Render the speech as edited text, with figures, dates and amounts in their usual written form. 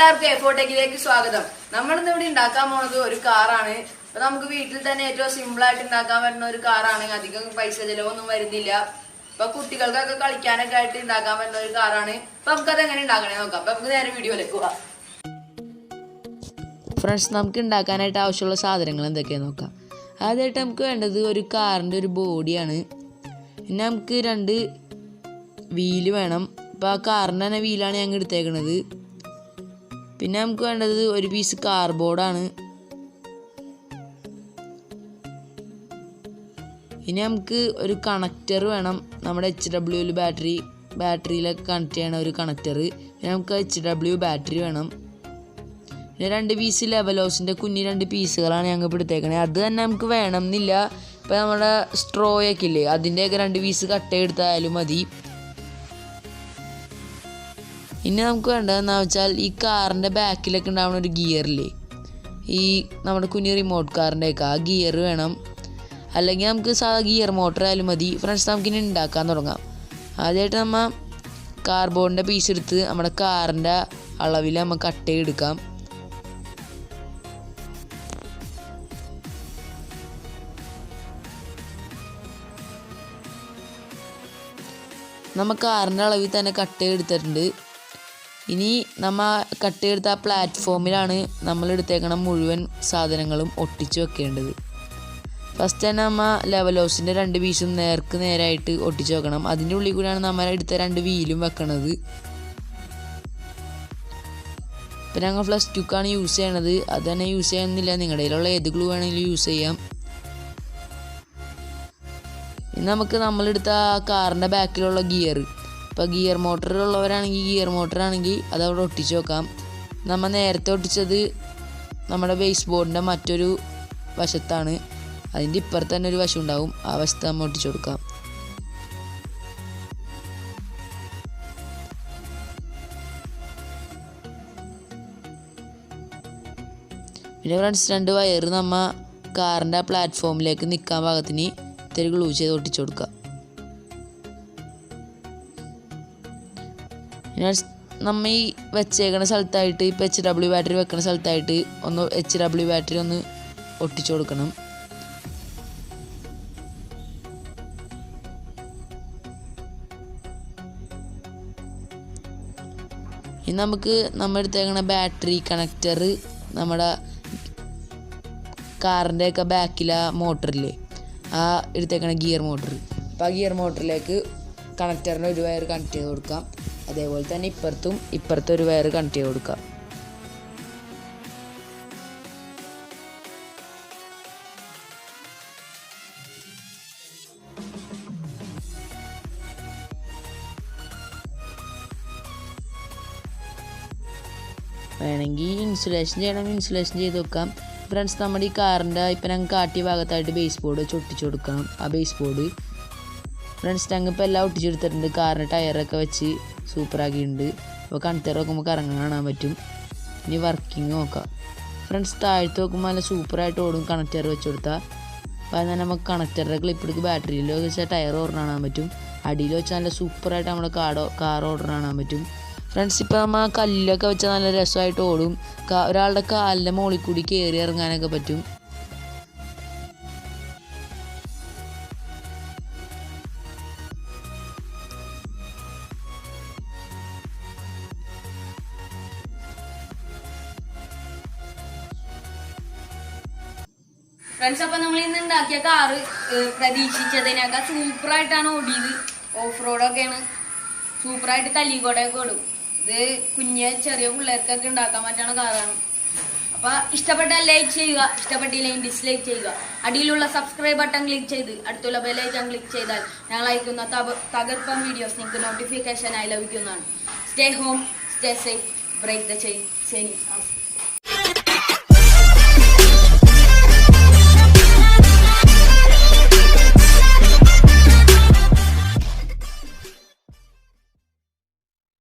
എല്ലാവർക്കും എഫോർട്ടേക്കിലേക്ക് സ്വാഗതം. നമ്മളിന്ന് ഇവിടെ ഉണ്ടാക്കാൻ പോണത് ഒരു കാറാണ്. അപ്പൊ നമുക്ക് വീട്ടിൽ തന്നെ ഏറ്റവും സിമ്പിൾ ആയിട്ട് ഉണ്ടാക്കാൻ പറ്റുന്ന ഒരു കാറാണ്. അധികം പൈസ ചെലവൊന്നും വരുന്നില്ല. ഇപ്പൊ കുട്ടികൾക്കൊക്കെ കളിക്കാനൊക്കെ ആയിട്ട് ഉണ്ടാക്കാൻ പറ്റുന്ന ഒരു കാറാണ്. അപ്പൊ നമുക്കത് എങ്ങനെ ഉണ്ടാക്കണേ നോക്കാം. അപ്പൊ നമുക്ക് നേരെ വീഡിയോയിലേക്ക് പോവാം. ഫ്രണ്ട്സ്, നമുക്ക് ഉണ്ടാക്കാനായിട്ട് ആവശ്യമുള്ള സാധനങ്ങൾ എന്തൊക്കെയാണെന്ന് നോക്കാം. ആദ്യമായിട്ട് നമുക്ക് വേണ്ടത് ഒരു കാറിൻ്റെ ഒരു ബോഡിയാണ്. പിന്നെ നമുക്ക് 2 വീല് വേണം. ഇപ്പോൾ ആ കാറിൻ്റെ തന്നെ വീലാണ് ഞങ്ങൾ എടുത്തേക്കണത്. പിന്നെ നമുക്ക് വേണ്ടത് ഒരു പീസ് കാർബോർഡാണ്. ഇനി നമുക്ക് ഒരു കണക്റ്റർ വേണം. നമ്മുടെ HW ബാറ്ററിയിലൊക്കെ കണക്ട് ചെയ്യണ ഒരു കണക്റ്റർ. പിന്നെ നമുക്ക് HW ബാറ്ററി വേണം. പിന്നെ 2 പീസ് ലെവലോസിൻ്റെ കുഞ്ഞി 2 പീസുകളാണ് ഞങ്ങൾ ഇപ്പോൾ എടുത്തേക്കണത്. അത് തന്നെ നമുക്ക് വേണം എന്നില്ല. ഇപ്പോൾ നമ്മുടെ സ്ട്രോയൊക്കെ ഇല്ലേ, അതിൻ്റെയൊക്കെ 2 പീസ് കട്ട് എടുത്താലും മതി. ഇനി നമുക്ക് വേണ്ടതെന്ന് വെച്ചാൽ ഈ കാറിൻ്റെ ബാക്കിലൊക്കെ ഉണ്ടാവുന്ന ഒരു ഗിയറില്ലേ, ഈ നമ്മുടെ കുഞ്ഞ് റിമോട്ട് കാറിൻ്റെയൊക്കെ ആ ഗിയർ വേണം. അല്ലെങ്കിൽ നമുക്ക് സാധാ ഗിയർ മോട്ടർ ആയാലും മതി. ഫ്രണ്ട്സ്, നമുക്കിനി ഉണ്ടാക്കാൻ തുടങ്ങാം. ആദ്യമായിട്ട് നമ്മൾ കാർബോർഡിൻ്റെ പീസ് എടുത്ത് നമ്മുടെ കാറിൻ്റെ അളവിൽ നമ്മൾ കട്ട് ചെയ്തെടുക്കാം. നമ്മൾ കാറിൻ്റെ അളവിൽ തന്നെ കട്ട് ചെയ്തെടുത്തിട്ടുണ്ട്. ഇനി നമ്മൾ കട്ട് ചെയ്തെടുത്ത ആ പ്ലാറ്റ്ഫോമിലാണ് നമ്മൾ എടുത്തേക്കണ മുഴുവൻ സാധനങ്ങളും ഒട്ടിച്ച് വെക്കേണ്ടത്. ഫസ്റ്റ് തന്നെ നമ്മൾ ലെവലോസിൻ്റെ 2 പീസും നേരായിട്ട് ഒട്ടിച്ച് വെക്കണം. അതിൻ്റെ ഉള്ളിൽ കൂടിയാണ് നമ്മൾ എടുത്ത 2 വീലും വെക്കണത്. ഇപ്പം ഞങ്ങൾ +2 യൂസ് ചെയ്യണത്. അത് തന്നെ യൂസ് ചെയ്യണമെന്നില്ല, നിങ്ങളുടെ കയ്യിലുള്ള ഏത് ഗ്ലൂ വേണമെങ്കിലും യൂസ് ചെയ്യാം. ഇനി നമുക്ക് നമ്മളെടുത്ത കാറിൻ്റെ ബാക്കിലുള്ള ഗിയർ, ഇപ്പോൾ ഗിയർ മോട്ടർ ഉള്ളവരാണെങ്കിൽ അത് അവിടെ ഒട്ടിച്ച് വെക്കാം. നമ്മൾ നേരത്തെ ഒട്ടിച്ചത് നമ്മുടെ ബേസ് ബോർഡിൻ്റെ മറ്റൊരു വശത്താണ്. അതിൻ്റെ ഇപ്പുറത്ത് തന്നെ ഒരു വശം ഉണ്ടാവും. ആ വശത്ത് നമ്മൾ ഒട്ടിച്ചു കൊടുക്കാം. പിന്നെ ഫ്രണ്ട്സ്, 2 വയർ നമ്മൾ കാറിൻ്റെ പ്ലാറ്റ്ഫോമിലേക്ക് നിൽക്കാൻ പാകത്തിന് ഇത്തിരി ഗ്ലൂ ചെയ്ത് ഒട്ടിച്ചു കൊടുക്കുക. പിന്നെ നമ്മൾ ഈ വെച്ചേക്കണ സ്ഥലത്തായിട്ട്, ഇപ്പോൾ HW ബാറ്ററി വെക്കുന്ന സ്ഥലത്തായിട്ട് ഒന്ന് HW ബാറ്ററി ഒന്ന് ഒട്ടിച്ചു കൊടുക്കണം. ഇനി നമുക്ക് നമ്മൾ എടുത്തേക്കണ ബാറ്ററി കണക്റ്റർ നമ്മുടെ കാറിൻ്റെയൊക്കെ ബാക്കിലെ മോട്ടറില്ലേ, ആ എടുത്തേക്കണ ഗിയർ മോട്ടർ, അപ്പോൾ ആ ഗിയർ മോട്ടറിലേക്ക് കണക്റ്ററിന് ഒരു വയർ കണക്ട് ചെയ്ത് കൊടുക്കാം. അതേപോലെ തന്നെ ഇപ്പുറത്തും ഒരു വയർ കണക്ട് ചെയ്ത് കൊടുക്കാം. വേണമെങ്കിൽ ഇൻസുലേഷൻ ചെയ്ത് വെക്കാം. ഫ്രണ്ട്സ്, നമ്മുടെ ഈ കാറിൻ്റെ ഇപ്പം ഞങ്ങൾ കാട്ടിയ ഭാഗത്തായിട്ട് ബേസ് ബോർഡ് വെച്ച് ഒട്ടിച്ചു കൊടുക്കണം. ആ ബേസ് ബോർഡ് ഫ്രണ്ട്സ് ഞങ്ങൾ ഇപ്പോൾ എല്ലാം ഒട്ടിച്ചെടുത്തിട്ടുണ്ട്. കാറിൻ്റെ ടയറൊക്കെ വെച്ച് സൂപ്പറാക്കിയിട്ടുണ്ട്. അപ്പോൾ കണക്റ്റർ നോക്കുമ്പോൾ കറങ്ങാൻ കാണാൻ പറ്റും. ഇനി വർക്കിംഗ് നോക്കാം. ഫ്രണ്ട്സ്, താഴത്ത് നോക്കുമ്പോൾ നല്ല സൂപ്പറായിട്ട് ഓടും കണക്റ്റർ വെച്ച് കൊടുത്താൽ. അപ്പോൾ അതിന് നമുക്ക് കണക്റ്ററിൻ്റെ ക്ലിപ്പെടുക്ക് ബാറ്ററിയിൽ വെച്ചാൽ ടയർ ഓർഡർ കാണാൻ പറ്റും. അടിയിൽ വെച്ചാൽ നല്ല സൂപ്പറായിട്ട് നമ്മുടെ കാർ ഓർഡർ കാണാൻ പറ്റും. ഫ്രണ്ട്സ്, ഇപ്പോൾ നമ്മൾ കല്ലൊക്കെ വെച്ചാൽ നല്ല രസമായിട്ട് ഓടും. ഒരാളുടെ കാലിൻ്റെ മുകളിൽ കൂടി കയറി ഇറങ്ങാനൊക്കെ പറ്റും. ഫ്രണ്ട്സ്, അപ്പൊ നമ്മൾ ഇന്ന് ഉണ്ടാക്കിയ കാറ് പ്രതീക്ഷിച്ചതിനൊക്കെ സൂപ്പറായിട്ടാണ് ഓടിയത്. ഓഫ് റോഡൊക്കെയാണ് സൂപ്പറായിട്ട് തല്ലിക്കോടൊക്കെ ഓടും. ഇത് ചെറിയ പിള്ളേർക്കൊക്കെ ഉണ്ടാക്കാൻ പറ്റുന്ന കാറാണ്. അപ്പൊ ഇഷ്ടപ്പെട്ടാൽ ലൈക്ക് ചെയ്യുക, ഇഷ്ടപ്പെട്ടില്ലെങ്കിൽ ഡിസ്ലൈക്ക് ചെയ്യുക. അടിയിലുള്ള സബ്സ്ക്രൈബ് ബട്ടൺ ക്ലിക്ക് ചെയ്ത് അടുത്തുള്ള ബെൽ ഐക്കൺ ക്ലിക്ക് ചെയ്താൽ ഞങ്ങൾ അയക്കുന്ന തകർപ്പൻ വീഡിയോസ് നിങ്ങൾക്ക് നോട്ടിഫിക്കേഷനായി ലഭിക്കുന്നതാണ്. Stay home, stay safe, break the chain.